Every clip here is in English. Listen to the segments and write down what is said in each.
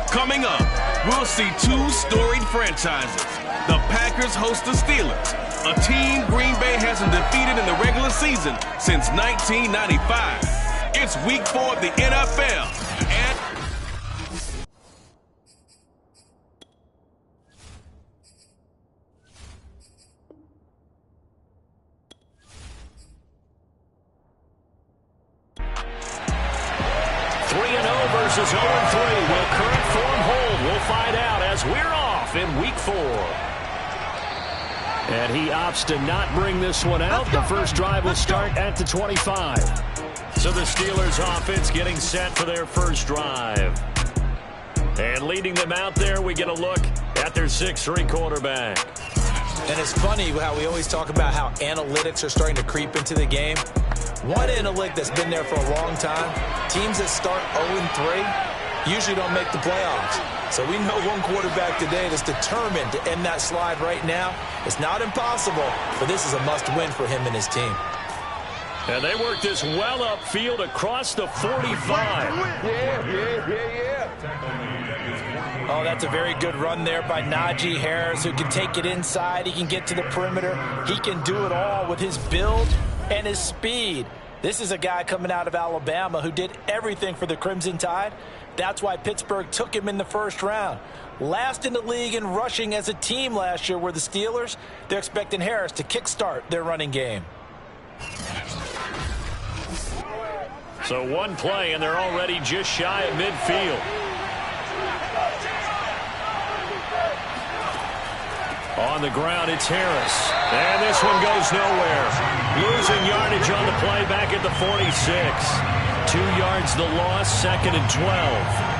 Coming up, we'll see two storied franchises. The Packers host the Steelers, a team Green Bay hasn't defeated in the regular season since 1995. It's week 4 of the NFL, and versus 0-3. Will current form hold? We'll find out as we're off in week 4. And he opts to not bring this one out. The first drive will start at the 25. So the Steelers offense getting set for their first drive. And leading them out there, we get a look at their 6'3" quarterback. And it's funny how we always talk about how analytics are starting to creep into the game. One analytic that's been there for a long time, teams that start 0-3 usually don't make the playoffs. So we know one quarterback today that's determined to end that slide right now. It's not impossible, but this is a must-win for him and his team. And they work this well upfield across the 45. Oh, that's a very good run there by Najee Harris, who can take it inside. He can get to the perimeter. He can do it all with his build and his speed. This is a guy coming out of Alabama who did everything for the Crimson Tide. That's why Pittsburgh took him in the first round. Last in the league in rushing as a team last year were the Steelers. They're expecting Harris to kickstart their running game. So one play, and they're already just shy of midfield. On the ground, it's Harris. And this one goes nowhere. Losing yardage on the play back at the 46. 2 yards the loss, 2nd and 12.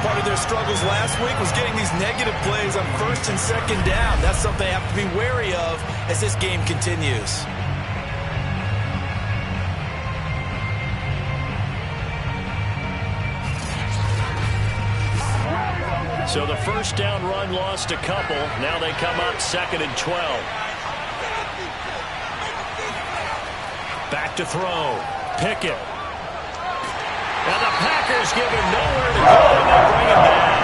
Part of their struggles last week was getting these negative plays on 1st and 2nd down. That's something they have to be wary of as this game continues. So the first down run lost a couple. Now they come up 2nd and 12. Back to throw. Pickett. And the Packers give him nowhere to go, and they bring him down.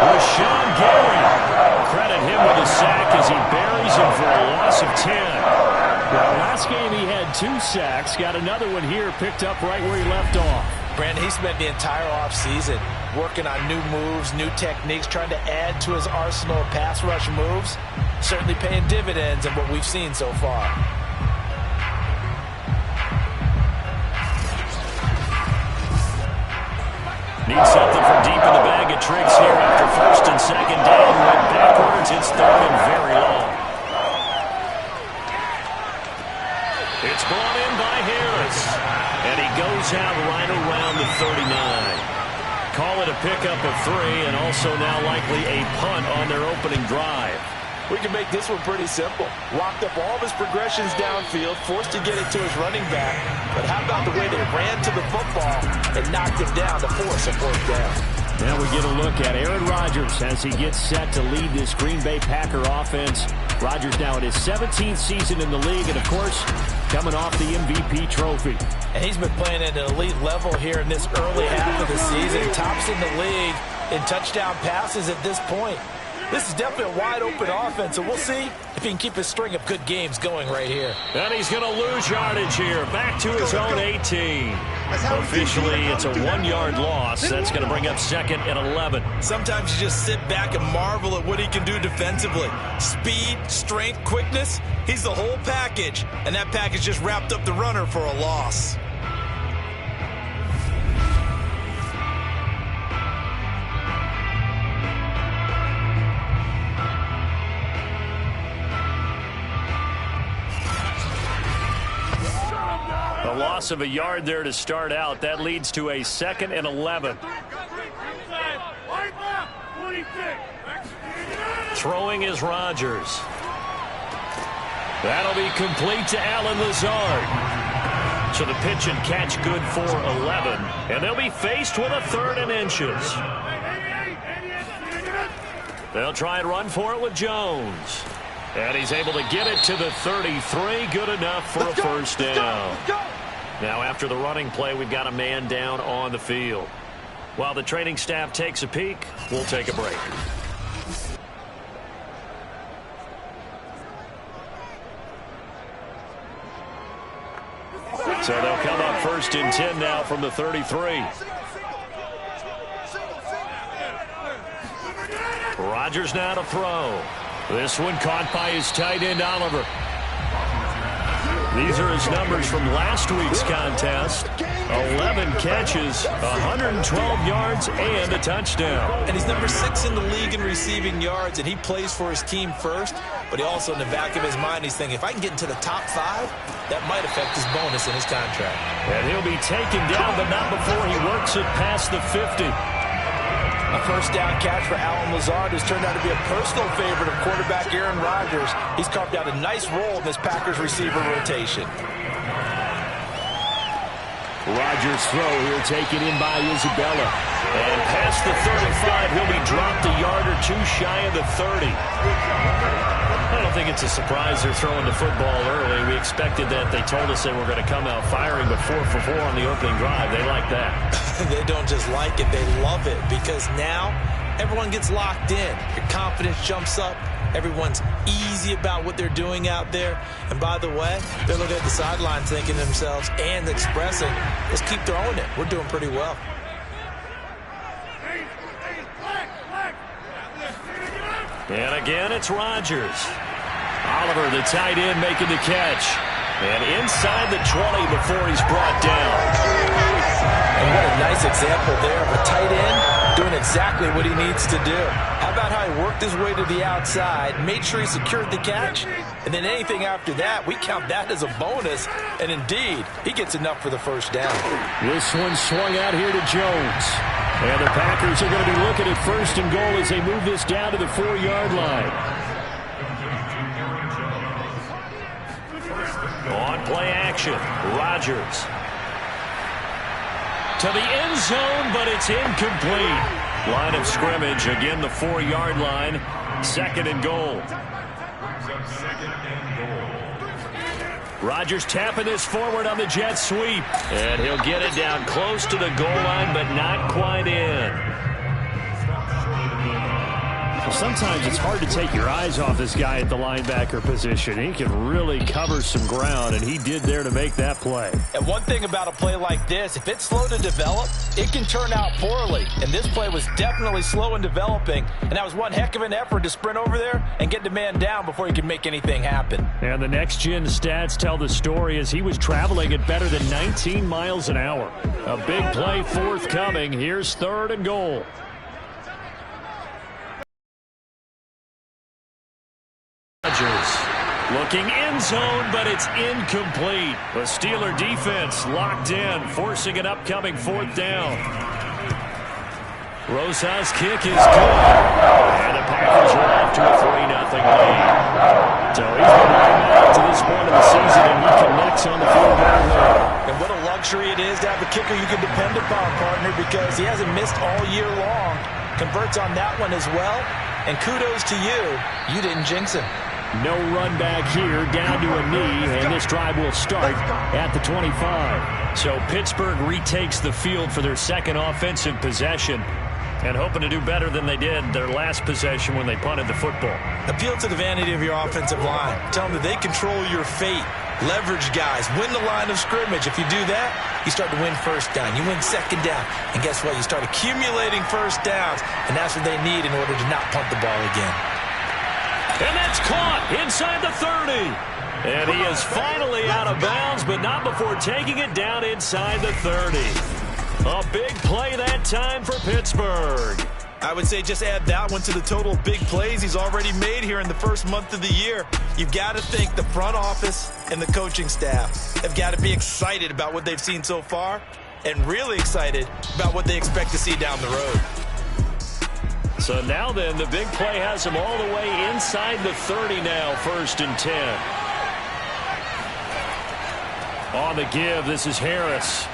Rashawn Gary. Credit him with a sack as he buries him for a loss of 10. Well, last game he had 2 sacks. Got another one here picked up right where he left off. Brandon, he spent the entire offseason working on new moves, new techniques, trying to add to his arsenal of pass rush moves. Certainly paying dividends in what we've seen so far. Needs something from deep in the bag of tricks here after 1st and 2nd down. Went backwards. It's 3rd and very long. It's brought in by Harris. And he goes out right around the 39. Call it a pickup of 3, and also now likely a punt on their opening drive. We can make this one pretty simple. Locked up all of his progressions downfield, forced to get it to his running back. But how about the way they ran to the football and knocked him down to force a 4th down? Now we get a look at Aaron Rodgers as he gets set to lead this Green Bay Packer offense. Rodgers now in his 17th season in the league, and of course, coming off the MVP trophy. And he's been playing at an elite level here in this early half of the season. Tops in the league in touchdown passes at this point. This is definitely a wide-open offense, so we'll see if he can keep his string of good games going right here. And he's going to lose yardage here, back to his own 18. Officially, it's a 1-yard loss. That's going to bring up 2nd and 11. Sometimes you just sit back and marvel at what he can do defensively. Speed, strength, quickness, he's the whole package. And that package just wrapped up the runner for a loss. A loss of a yard there to start out. That leads to a 2nd and 11. Throwing is Rodgers. That'll be complete to Allen Lazard. So the pitch and catch good for 11. And they'll be faced with a 3rd and inches. They'll try and run for it with Jones. And he's able to get it to the 33. Good enough for a first down. Now after the running play, we've got a man down on the field. While the training staff takes a peek, we'll take a break. So they'll come up 1st and 10 now from the 33. Rodgers now to throw. This one caught by his tight end, Oliver. These are his numbers from last week's contest. 11 catches, 112 yards, and a touchdown. And he's number 6 in the league in receiving yards, and he plays for his team first. But he also, in the back of his mind, he's thinking, if I can get into the top 5, that might affect his bonus in his contract. And he'll be taken down, but not before he works it past the 50. A first down catch for Allen Lazard has turned out to be a personal favorite of quarterback Aaron Rodgers. He's carved out a nice role in this Packers receiver rotation. Rodgers throw here taken in by Isabella. And past the 35, he'll be dropped a yard or two shy of the 30. I don't think it's a surprise they're throwing the football early. We expected that. They told us they were going to come out firing, but 4 for 4 on the opening drive. They like that. They don't just like it, they love it, because now everyone gets locked in. Your confidence jumps up. Everyone's easy about what they're doing out there. And by the way, they're looking at the sideline thinking to themselves and expressing, let's keep throwing it. We're doing pretty well. And again, it's Rodgers. Oliver, the tight end, making the catch. And inside the 20 before he's brought down. And what a nice example there of a tight end doing exactly what he needs to do. How about how he worked his way to the outside, made sure he secured the catch, and then anything after that, we count that as a bonus. And indeed, he gets enough for the first down. This one swung out here to Jones. And the Packers are going to be looking at 1st and goal as they move this down to the 4-yard line. On play action, Rodgers. To the end zone, but it's incomplete. Line of scrimmage, again the 4-yard line. 2nd and goal. Rodgers tapping this forward on the jet sweep. And he'll get it down close to the goal line, but not quite in. Well, sometimes it's hard to take your eyes off this guy at the linebacker position. He can really cover some ground, and he did there to make that play. And one thing about a play like this, if it's slow to develop, it can turn out poorly. And this play was definitely slow in developing, and that was one heck of an effort to sprint over there and get the man down before he could make anything happen. And the next-gen stats tell the story as he was traveling at better than 19 miles an hour. A big play forthcoming. Here's 3rd and goal. Looking end zone, but it's incomplete. The Steeler defense locked in, forcing an upcoming 4th down. Rosas' kick is good. And the Packers are off to a 3-0 lead. So he's been right to this point of the season, and he connects on the field goal. And what a luxury it is to have a kicker you can depend upon, partner, because he hasn't missed all year long. Converts on that one as well. And kudos to you. You didn't jinx him. No run back here, down to a knee, and this drive will start at the 25. So Pittsburgh retakes the field for their 2nd offensive possession and hoping to do better than they did their last possession when they punted the football. Appeal to the vanity of your offensive line. Tell them that they control your fate. Leverage guys. Win the line of scrimmage. If you do that, you start to win 1st down. You win 2nd down. And guess what? You start accumulating 1st downs, and that's what they need in order to not punt the ball again. And that's caught inside the 30. And he is finally out of bounds, but not before taking it down inside the 30. A big play that time for Pittsburgh. I would say just add that one to the total of big plays he's already made here in the first month of the year. You've got to think the front office and the coaching staff have got to be excited about what they've seen so far and really excited about what they expect to see down the road. So now then, the big play has him all the way inside the 30 now, 1st and 10. On the give, this is Harris.